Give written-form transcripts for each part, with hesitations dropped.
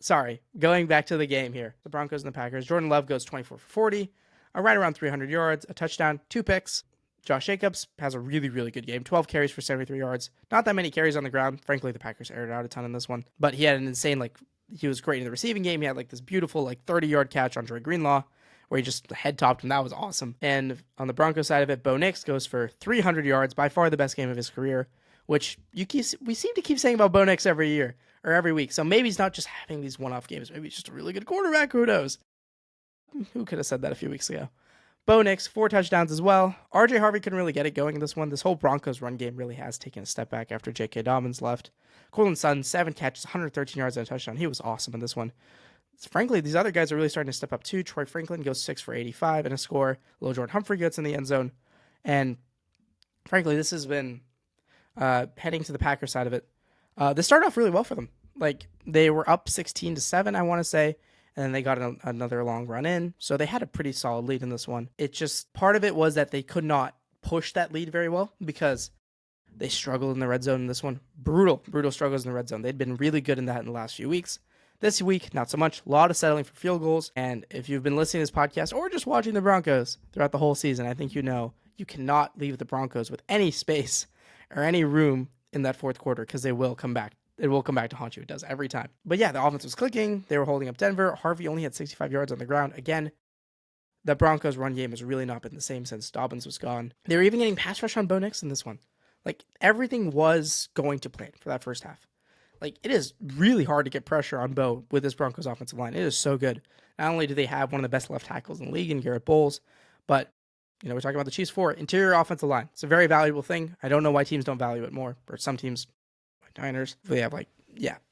sorry, going back to the game here. The Broncos and the Packers. Jordan Love goes 24 for 40, right around 300 yards, a touchdown, 2 picks. Josh Jacobs has a really, really good game. 12 carries for 73 yards. Not that many carries on the ground. Frankly, the Packers aired out a ton in this one. But he had an insane, he was great in the receiving game. He had this beautiful 30-yard catch on Dre Greenlaw where he just head topped him. That was awesome. And on the Broncos side of it, Bo Nix goes for 300 yards, by far the best game of his career, which we seem to keep saying about Bo Nix every year or every week. So maybe he's not just having these one-off games. Maybe he's just a really good quarterback. Who knows? Who could have said that a few weeks ago? Bo Nix, 4 touchdowns as well. RJ Harvey couldn't really get it going in this one. This whole Broncos run game really has taken a step back after J.K. Dobbins left. Courtland Sutton, 7 catches, 113 yards and a touchdown. He was awesome in this one. Frankly, these other guys are really starting to step up too. Troy Franklin goes 6 for 85 and a score. Lil Jordan Humphrey gets in the end zone. And frankly, this has been heading to the Packers side of it. This started off really well for them. They were up 16-7, I want to say. And then they got another long run in. So they had a pretty solid lead in this one. It just, part of it was that they could not push that lead very well because they struggled in the red zone in this one. Brutal struggles in the red zone. They'd been really good in that in the last few weeks. This week, not so much. A lot of settling for field goals. And if you've been listening to this podcast or just watching the Broncos throughout the whole season, I think you know you cannot leave the Broncos with any space or any room in that fourth quarter because they will come back. It will come back to haunt you. It does every time. But yeah, the offense was clicking. They were holding up Denver. Harvey only had 65 yards on the ground. Again, the Broncos run game has really not been the same since Dobbins was gone. They were even getting pass rush on Bo Nix in this one. Everything was going to plan for that first half. It is really hard to get pressure on Bo with this Broncos offensive line. It is so good. Not only do they have one of the best left tackles in the league in Garrett Bowles, but we're talking about the Chiefs' 4 interior offensive line. It's a very valuable thing. I don't know why teams don't value it more, or some teams, like Niners, they have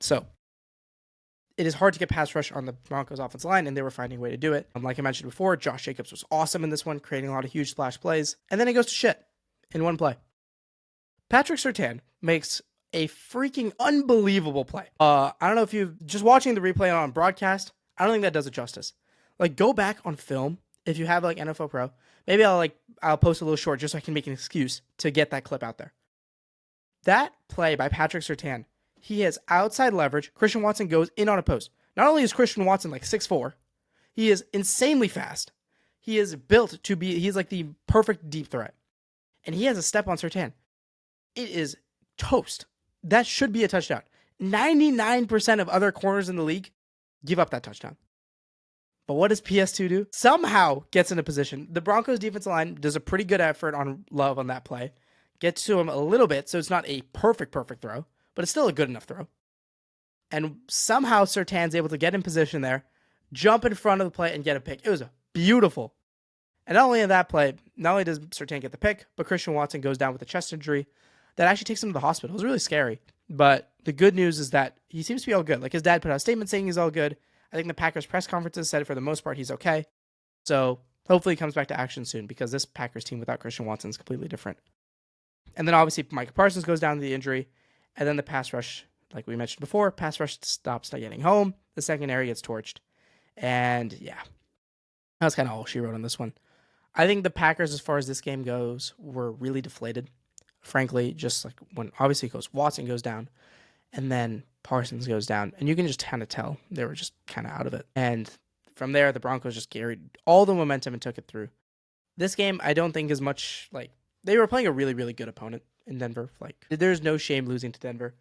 So it is hard to get pass rush on the Broncos offensive line, and they were finding a way to do it. Like I mentioned before, Josh Jacobs was awesome in this one, creating a lot of huge splash plays, and then it goes to shit in one play. Patrick Surtain makes a freaking unbelievable play. I don't know if you've just watching the replay on broadcast. I don't think that does it justice. Go back on film if you have NFL Pro. Maybe I'll post a little short just so I can make an excuse to get that clip out there. That play by Patrick Surtain, he has outside leverage. Christian Watson goes in on a post. Not only is Christian Watson 6'4", he is insanely fast. He is built to be. He's the perfect deep threat, and he has a step on Surtain. It is toast. That should be a touchdown. 99% of other corners in the league give up that touchdown. But what does PS2 do? Somehow gets in a position. The Broncos defensive line does a pretty good effort on Love on that play. Gets to him a little bit, so it's not a perfect throw, but it's still a good enough throw. And somehow Surtain's able to get in position there, jump in front of the play, and get a pick. It was beautiful. And not only in that play, not only does Surtain get the pick, but Christian Watson goes down with a chest injury that actually takes him to the hospital. It was really scary. But the good news is that he seems to be all good. His dad put out a statement saying he's all good. I think the Packers press conferences said for the most part he's okay. So hopefully he comes back to action soon because this Packers team without Christian Watson is completely different. And then obviously Micah Parsons goes down to the injury. And then the pass rush, like we mentioned before, pass rush stops not getting home. The secondary gets torched. And yeah, that's kind of all she wrote on this one. I think the Packers, as far as this game goes, were really deflated. Frankly, just when obviously Watson goes down and then Parsons goes down, and you can just kind of tell they were just kind of out of it. And from there, the Broncos just carried all the momentum and took it through. This game, I don't think as much they were playing a really, really good opponent in Denver. There's no shame losing to Denver.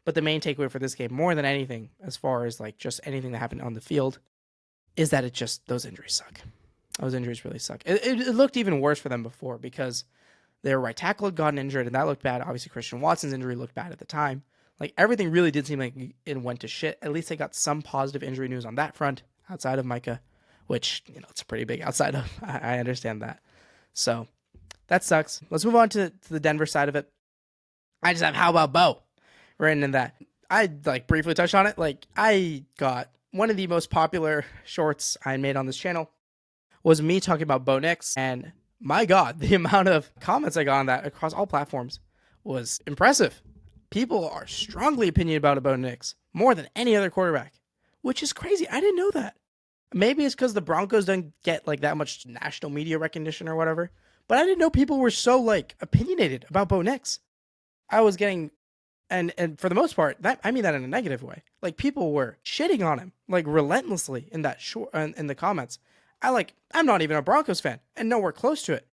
But the main takeaway for this game, more than anything, as far as just anything that happened on the field, is that those injuries suck. Those injuries really suck. It looked even worse for them before because their right tackle had gotten injured, and that looked bad. Obviously, Christian Watson's injury looked bad at the time. Everything really did seem like it went to shit. At least they got some positive injury news on that front outside of Micah, which, it's pretty big outside of. I understand that. So that sucks. Let's move on to the Denver side of it. I just have How About Bo written in that. I briefly touched on it. I got one of the most popular shorts I made on this channel was me talking about Bo Nix, and my God, the amount of comments I got on that across all platforms was impressive. People are strongly opinion about Bo Nix more than any other quarterback, which is crazy. I didn't know that. Maybe it's because the Broncos don't get that much national media recognition or whatever, but I didn't know people were so opinionated about Bo Nix. I was getting And for the most part, that I mean that in a negative way. Like people were shitting on him like relentlessly in that short in the comments. I'm not even a Broncos fan and nowhere close to it.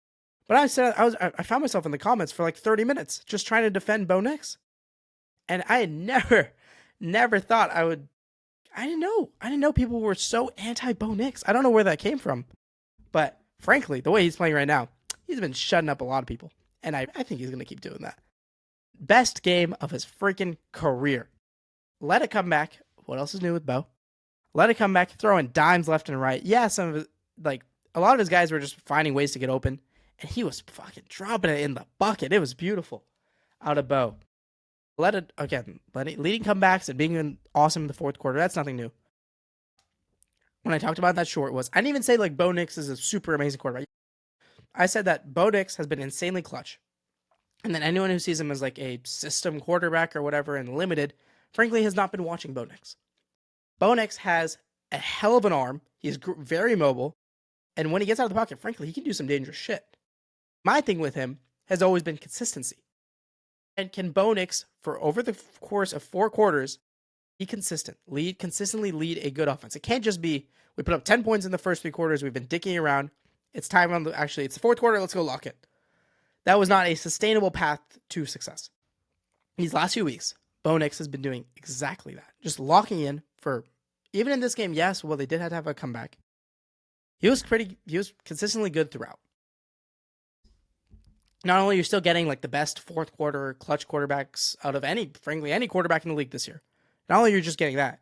But I found myself in the comments for like 30 minutes just trying to defend Bo Nix. And I had never thought I would. I didn't know. I didn't know people were so anti Bo Nix. I don't know where that came from. But frankly, the way he's playing right now, he's been shutting up a lot of people. And I think he's going to keep doing that. Best game of his freaking career. Let it come back. What else is new with Bo? Let it come back, throwing dimes left and right. Yeah, some of it, like a lot of his guys were just finding ways to get open, and he was fucking dropping it in the bucket. It was beautiful out of Bo. Leading comebacks and being awesome in the fourth quarter. That's nothing new. When I talked about that short I didn't even say like Bo Nix is a super amazing quarterback. I said that Bo Nix has been insanely clutch. And then anyone who sees him as like a system quarterback or whatever and limited, frankly, has not been watching Bo Nix. Bo Nix has a hell of an arm. He's very mobile. And when he gets out of the pocket, frankly, he can do some dangerous shit. My thing with him has always been consistency. And can Bo Nix, for over the course of 4 quarters, be consistent? Consistently lead a good offense. It can't just be, we put up 10 points in the first 3 quarters, we've been dicking around. It's time it's the 4th quarter, let's go lock it. That was not a sustainable path to success. These last few weeks, Bo Nix has been doing exactly that. Just locking in for, even in this game, yes, well, they did have to have a comeback. He was consistently good throughout. Not only are you still getting like the best 4th quarter clutch quarterbacks out of any quarterback in the league this year. Not only are you just getting that,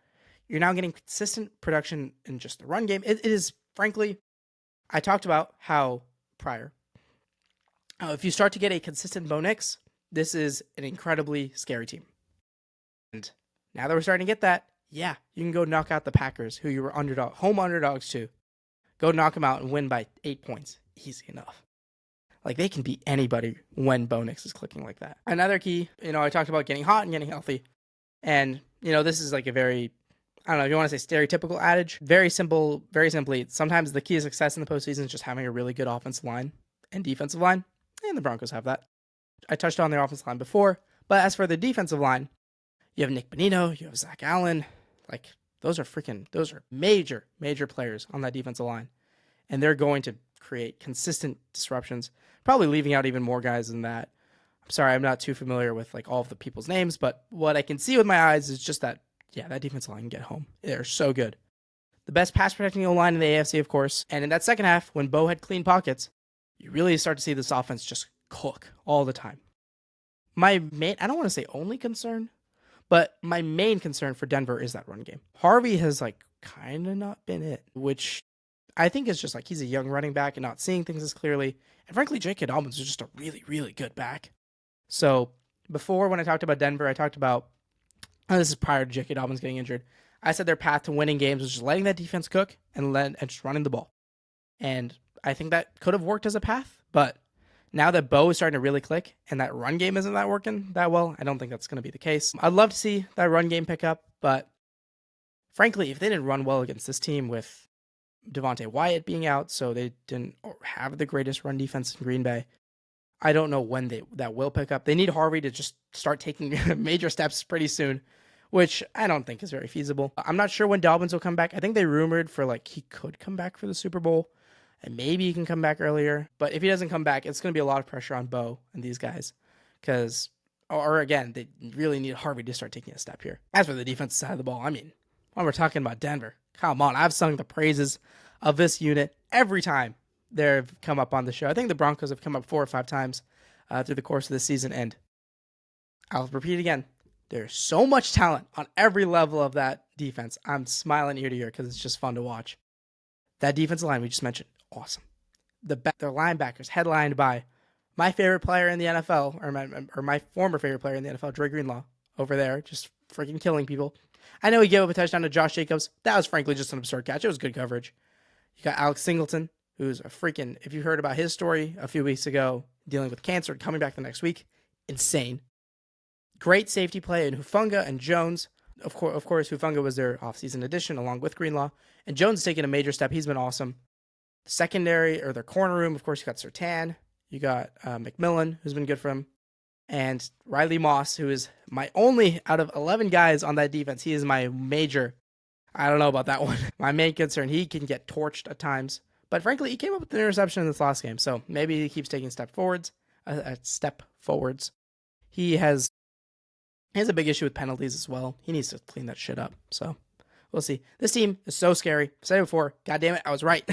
you're now getting consistent production in just the run game. It is, frankly, I talked about how prior, if you start to get a consistent Bo Nix, this is an incredibly scary team. And now that we're starting to get that, yeah, you can go knock out the Packers, who you were home underdogs to. Go knock them out and win by 8 points. Easy enough. Like, they can beat anybody when Bo Nix is clicking like that. Another key, I talked about getting hot and getting healthy. And, this is like a very, I don't know if you want to say stereotypical adage. Very simple, very simply, sometimes the key to success in the postseason is just having a really good offensive line and defensive line. And the Broncos have that. I touched on their offensive line before. But as for the defensive line, you have Nick Bonino, you have Zach Allen. Like, those are major, major players on that defensive line. And they're going to create consistent disruptions, probably leaving out even more guys than that. I'm sorry, I'm not too familiar with like all of the people's names, but what I can see with my eyes is just that, yeah, that defensive line can get home. They're so good. The best pass protecting O-line in the AFC, of course. And in that second half, when Bo had clean pockets, you really start to see this offense just cook all the time. I don't want to say only concern, but my main concern for Denver is that run game. Harvey has like kind of not been it, which I think is just like he's a young running back and not seeing things as clearly. And frankly, J.K. Dobbins is just a really, really good back. So before, when I talked about Denver, I talked about, this is prior to J.K. Dobbins getting injured, I said their path to winning games was just letting that defense cook and just running the ball. And I think that could have worked as a path, but now that Bo is starting to really click and that run game isn't that working that well, I don't think that's going to be the case. I'd love to see that run game pick up, but frankly, if they didn't run well against this team with Devontae Wyatt being out, so they didn't have the greatest run defense in Green Bay, I don't know when that will pick up. They need Harvey to just start taking major steps pretty soon, which I don't think is very feasible. I'm not sure when Dobbins will come back. I think they rumored for like he could come back for the Super Bowl, and maybe he can come back earlier. But if he doesn't come back, it's going to be a lot of pressure on Bo and these guys, because, or again, they really need Harvey to start taking a step here. As for the defensive side of the ball, I mean, when we're talking about Denver, come on, I've sung the praises of this unit every time they've come up on the show. I think the Broncos have come up 4 or 5 times through the course of the season, and I'll repeat again, there's so much talent on every level of that defense. I'm smiling ear to ear because it's just fun to watch. That defensive line we just mentioned, awesome. Their linebackers headlined by my favorite player in the NFL, or my former favorite player in the NFL, Dre Greenlaw, over there, just freaking killing people. I know he gave up a touchdown to Josh Jacobs. That was frankly just an absurd catch. It was good coverage. You got Alex Singleton, who's a freaking, if you heard about his story a few weeks ago, dealing with cancer, coming back the next week, insane. Great safety play in Hufanga and Jones. Of course, Hufanga was their offseason addition along with Greenlaw. And Jones has taken a major step. He's been awesome. Secondary, or their corner room, of course, you got Surtain. You got McMillan, who's been good for him. And Riley Moss, who is my only out of 11 guys on that defense, he is my major. I don't know about that one. My main concern, he can get torched at times. But frankly, he came up with an interception in this last game. So maybe he keeps taking step forwards. He has a big issue with penalties as well. He needs to clean that shit up. So we'll see. This team is so scary. Said it before. God damn it, I was right.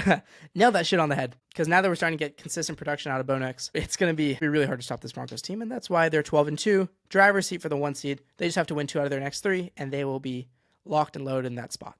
Nailed that shit on the head. Because now that we're starting to get consistent production out of Bo Nix, it's going to be really hard to stop this Broncos team. And that's why they're 12-2. Driver's seat for the 1 seed. They just have to win 2 out of their next 3. And they will be locked and loaded in that spot.